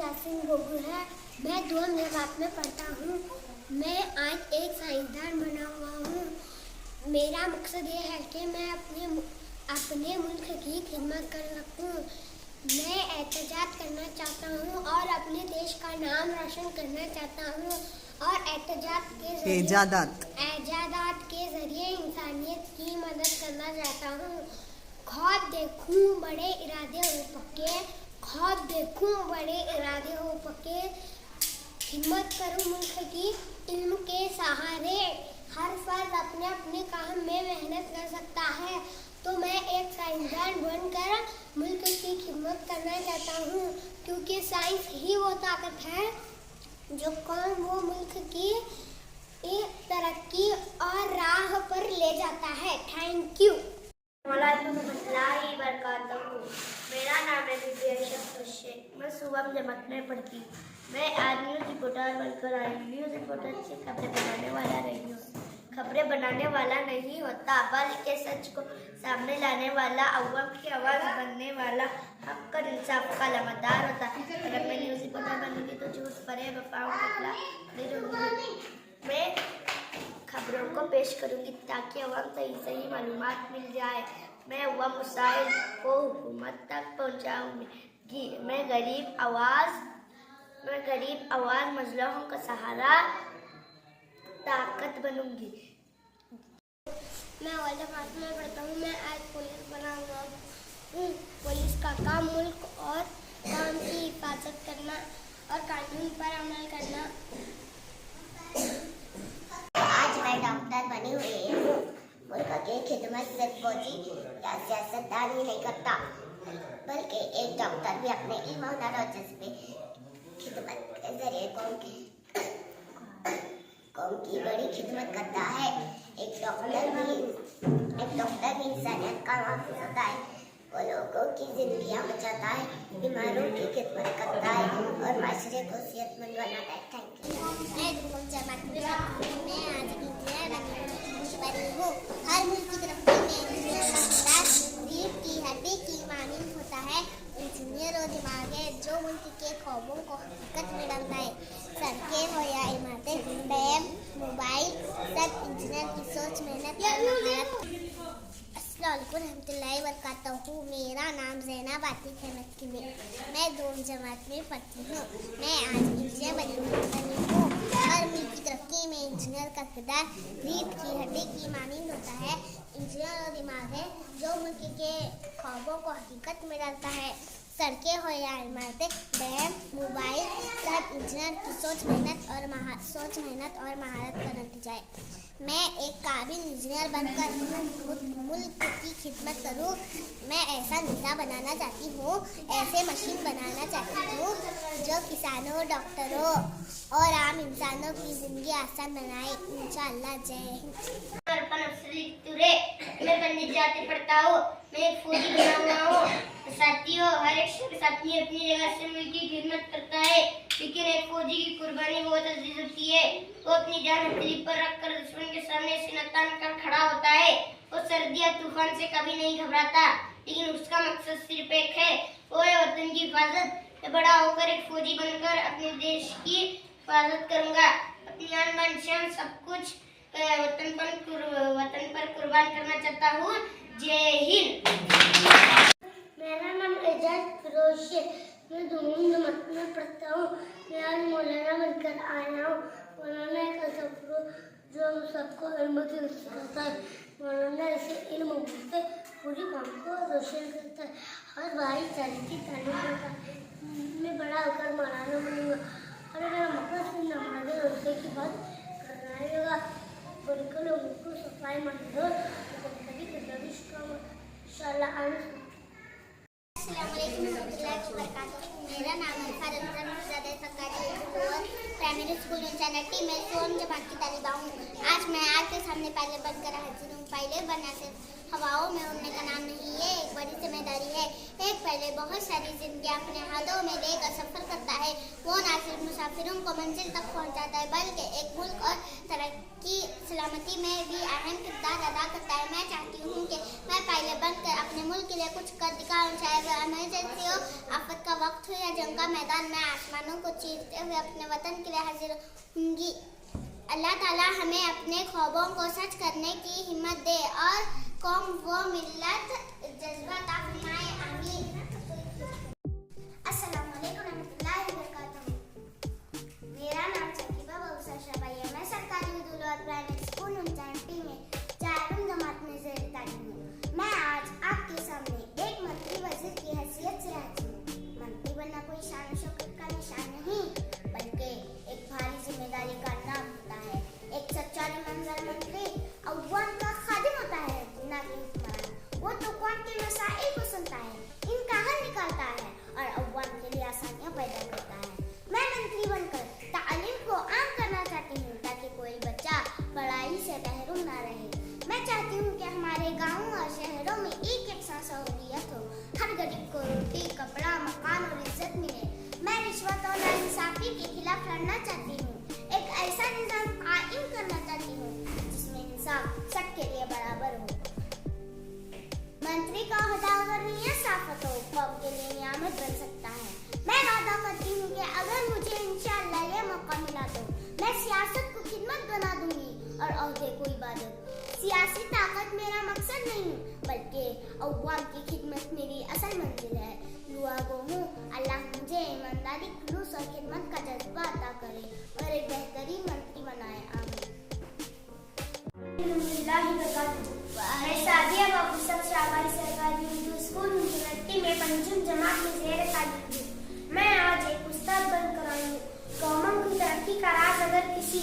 यासीन गोगू है। मैं 2वीं जमात में पढ़ता हूँ। मैं आज एक साइंसदान बना हुआ हूँ। मेरा मकसद ये है कि मैं अपने मुल्क की खिदमत कर सकूँ। मैं एहतजाज करना चाहता हूँ और अपने देश का नाम रोशन करना चाहता हूँ और एहतजाज के जरिए इंसानियत की मदद करना चाहता हूँ। ख्वाब देखूं बड़े इरादे हो पक्के, ख्वाब देखूं बड़े इरादे हो पक्के, हिम्मत करूं मुल्क की इल्म के सहारे। हर फर्द अपने अपने काम में मेहनत कर सकता है, तो मैं एक साइंसदान बनकर मुल्क की खिदमत करना चाहता हूँ, क्योंकि साइंस ही वो ताकत है जो कौम वो मुल्क की तरक्की और राह पर ले जाता है। Thank you. मेरा नाम है शेख। मैं 2वीं जमात में पढ़ती हूँ। मैं आज न्यूज़ रिपोर्टर बनकर आई हूँ। न्यूज़ रिपोर्टर से खबरें बनाने वाला नहीं होता, खबरें बनाने वाला नहीं होता, बल्कि सच को सामने लाने वाला, अव्वम की आवाज़ बनने वाला, हक और इंसाफ का लमादार होता है। अगर मैं न्यूज़ रिपोर्टर बनूंगी तो झूठ फरेब अफवाहों के खिलाफ खड़ी रहूंगी। मैं खबरों को पेश करूंगी ताकि अवाम सही मालूमात मिल जाए। मैं अवाम मसाइल को हुकूमत तक पहुंचाऊंगी। मैं गरीब आवाज मजलूमों का सहारा, ताकत बनूंगी। मैं वाले क्लास में पढ़ता हूँ। मैं आज पुलिस बना हुआ हूँ। पुलिस का काम मुल्क और काम की हिफाजत करना और कानून पर अमल करना। आज मैं डॉक्टर बनी हुई हूँ। मुल्क की खिदमत सिर्फ फौजी या सियासतदान ही नहीं करता, बल्कि एक डॉक्टर भी अपने इल्म हुनर और जज्बे खिदमत के जरिए कौम की बड़ी खिदमत करता है। एक डॉक्टर भी इंसानियत का महफूज होता है। वो लोगों की जिंदगियाँ बचाता है, बीमारों की खिदमत करता है और माशरे को सेहतमंद बनाता है। Thank you. मैं 2वीं जमात में पढ़ती हूँ। मैं आज इंजीनियर बनी हूँ। हर मुल्क की तरक्की में इंजीनियर का किरदार रीढ़ की हड्डी की मानिंद होता है। इंजीनियर वो दिमाग है जो मुल्क के ख्वाबों को हकीकत में डालता है। सड़कें हो या इमारतें, डैम, मोबाइल, सब इंजीनियर की सोच, मेहनत और महारत। अस्सलामुअलैकुम रहमतुल्लाहि वबरकातुहू। मेरा नाम ज़ैनब आतिफ अहमद किमी। मैं 2वीं जमात में पढ़ती हूँ। मैं आज इंजीनियर बनी हूँ। हर मुल्क की तरक्की में इंजीनियर का किरदार रीढ़ की हड्डी की मानिंद होता है। इंजीनियर वो दिमाग है जो मुल्क के ख्वाबों को हकीकत में डालता है। सड़कें हो या इमारतें, डैम, मोबाइल, सब इंजीनियर की सोच, मेहनत और महारत का नतीजा है। मैं एक काबिल इंजीनियर बनकर मुल्क की खिदमत करूं। मैं ऐसा नेता बनाना चाहती हूँ, ऐसे मशीन बनाना चाहती हूँ जो किसानों, डॉक्टरों और आम इंसानों की जिंदगी आसान बनाए। इंशाअल्लाह। जय हिंद। मैं पंडित जाति पढ़ता हूँ। मैं एक फौजी बना हुआ हूँ। साथियों, हर एक शख्स अपनी अपनी जगह से मुल्क की खिदमत करता है, लेकिन एक फौजी की कुर्बानी बहुत अजीज होती है। वो अपनी जान हथेली पर रखकर दुश्मन के सामने सीना तान कर खड़ा होता है। वो सर्दी या तूफान से कभी नहीं घबराता, लेकिन उसका मकसद सिर्फ एक है, वो है वतन की हिफाजत। बड़ा होकर एक फौजी बनकर अपने देश की हिफाजत करूंगा। अपनी आन बान शान सब कुछ वतन पर कुर्बान करना चाहता हूँ। जय हिंद। मेरा नाम एजाज फिरोज है। मैं 2वीं जमात में पढ़ता हूँ। मैं आज मौलाना बनकर आया हूँ। मौलाना एक ऐसा जो हम सबको इल्म सिखाता है। मौलाना ऐसे इल्म से पूरी कौम को रोशन करता है और भाईचारे की तालीम देता है। मैं बड़ा होकर मौलाना बनूंगा और मेरा मकसद सिर्फ नमाज़ रोज़े की बात करना होगा, बल्कि लोगों को सफाई मंजूर कभी इंशाअल्लाह। मेरा नाम है प्राइमरी स्कूल इंचानटी में 2वीं जमात की तालिबा हूँ। आज मैं आपके सामने पहले बनकर हाजिर हूँ। पहले बनना सिर्फ हवाओं में उड़ने का नाम नहीं है, एक बड़ी जिम्मेदारी है। एक पहले बहुत सारी जिंदगी अपने हाथों में लेकर सफर करता है। वो न सिर्फ मुसाफिरों को मंजिल तक पहुँचाता है, बल्कि एक मुल्क और तरक्की सलामती में भी अहम किरदार अदा करता है। मैं चाहती हूँ कि मैं पहले बनकर अपने मुल्क के लिए कुछ कर दिखाऊँ, चाहे वह इमरजेंसी हो, आफत का वक्त हो या जंग का मैदान मैं आसमानों को चीरते हुए अपने वतन के लिए हाजिर होंगी। अल्लाह ताला हमें अपने ख्वाबों को सच करने की हिम्मत दे और कौम व मिल्लत जज्बा अता फरमाए, आमीन। अस्सलाम वालेकुम रहमतुल्लाहि व बरकातहू। मेरा नाम शकीबा बऊसा शबाई है। मैं सरकारी उर्दू और प्राइमरी स्कूल उनचानटी में 4वीं जमात में ज़ेर तालीम हूँ। मैं आज आपके सामने एक मंत्री वजीर की हैसियत से हाजिर हूँ। मंत्री बनना कोई शान शौकत का निशान नहीं, बल्कि एक भारी जिम्मेदारी का नाम होता है। एक सच्चा ईमानदार मंत्री अव्वाम का खादिम होता है, ना कि हुक्मरान। वो तो कौम के मसाइल को सुनता है, इनका हल निकालता है और अव्वाम के लिए आसानियाँ पैदा करता है। मैं मंत्री बनकर तालीम को आम करना चाहती हूँ, ताकि कोई बच्चा पढ़ाई से महरूम ना रहे। मैं चाहती हूँ कि हमारे गाँव और शहरों में एक सा सहूलियत हो, हर गरीब को रोटी, कपड़ा, मकान और इज्जत मिले। मैं रिश्वत और नाइंसाफी के खिलाफ लड़ना चाहती हूँ। एक ऐसा निजाम कायम करना चाहती हूँ जिसमें इंसाफ सबके लिए बराबर हो। मंत्री का ओहदा अगर नियत साफ हो तो कौम के लिए नियामत बन सकता है। मैं वादा करती हूँ कि अगर मुझे इंशाअल्लाह ये मौका मिला तो मैं सियासत को खिदमत बना दूंगी और ओहदे को इबादत। सियासी ताकत मेरा मकसद नहीं, बल्कि अव्वाम की खिदमत मेरी असल मंजिल है। दुआ गो हूँ अल्लाह मुझे ईमानदारी, खुलूस और खिदमत का जज्बा अता करे और एक बेहतरीन मंत्री बनाए, आमीन। मैं सादिया बाबू सब शाबाई सरकारी उर्दू स्कूल उनचानटी में 5वीं जमात में ज़ेर तालीम हूँ। मैं आज एक उस्ताद बनकर आई हूँ। कौमों की तरक्की का राज अगर किसी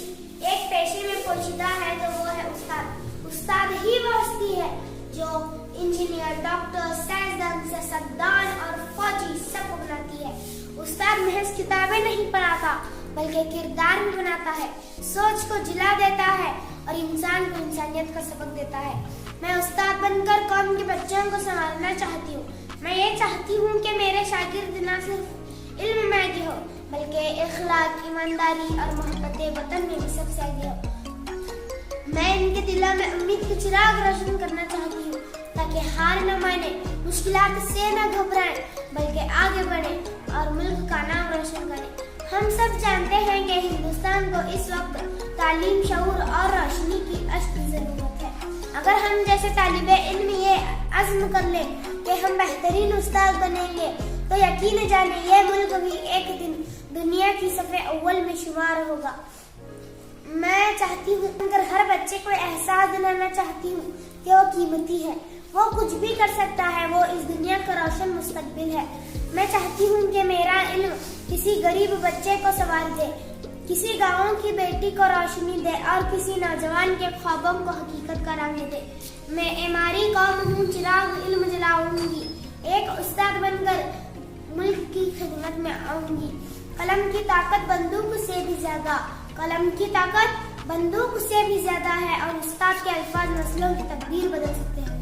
एक पेशे में पोशीदा है तो वो है उस्ताद। उस्ताद ही वो हस्ती है जो इंजीनियर, डॉक्टर, साइंसदान, सियासतदान और फौजी सबको बनाती है। उस्ताद महज किताबें नहीं पढ़ाता, बल्कि किरदार भी बनाता है, सोच को जिला देता है और इंसान को इंसानियत का सबक देता है। मैं उस्ताद बनकर कौम के बच्चों को संभालना चाहती हूँ। मैं ये चाहती हूँ कि मेरे शागिर्द न सिर्फ इल्म में आगे हो, बल्कि इखलाक, ईमानदारी और मोहब्बत वतन में भी सबसे आगे हो। मैं इनके दिलों में उम्मीद के चिराग रोशन करना चाहती हूँ, ताकि हार न माने, मुश्किलात से न घबराएं, बल्कि आगे बढ़ें और मुल्क का नाम रोशन करें। हम सब जानते हैं कि हिंदुस्तान को इस वक्त तालीम, शऊर और रोशनी की अशद जरूरत है। अगर हम जैसे तालिबे इल्म ये अज़्म कर ले कि हम बेहतरीन उस्ताद बनेंगे, तो यकीन जाने ये मुल्क भी एक दिन दुनिया की सफ़े अव्वल में शुमार होगा। मैं चाहती हूँ अगर हर बच्चे को एहसास दिलाना चाहती हूँ कि वो कीमती है, वो कुछ भी कर सकता है, वो इस दुनिया का रोशन मुस्तकबिल है। मैं चाहती हूँ कि मेरा इल्म किसी गरीब बच्चे को संवार दे, किसी गाँव की बेटी को रोशनी दे और किसी नौजवान के ख्वाबों को हकीकत का रंग दे। मैं एमारी कौम हूँ, चिराग इल्म जलाऊंगी, एक उस्ताद बनकर मुल्क की खिदमत में आऊंगी। कलम की ताकत बंदूक से भी ज्यादा, कलम की ताकत बंदूक से भी ज्यादा है और उस्ताद के अल्फाज नस्लों की तकदीर बदल सकते हैं।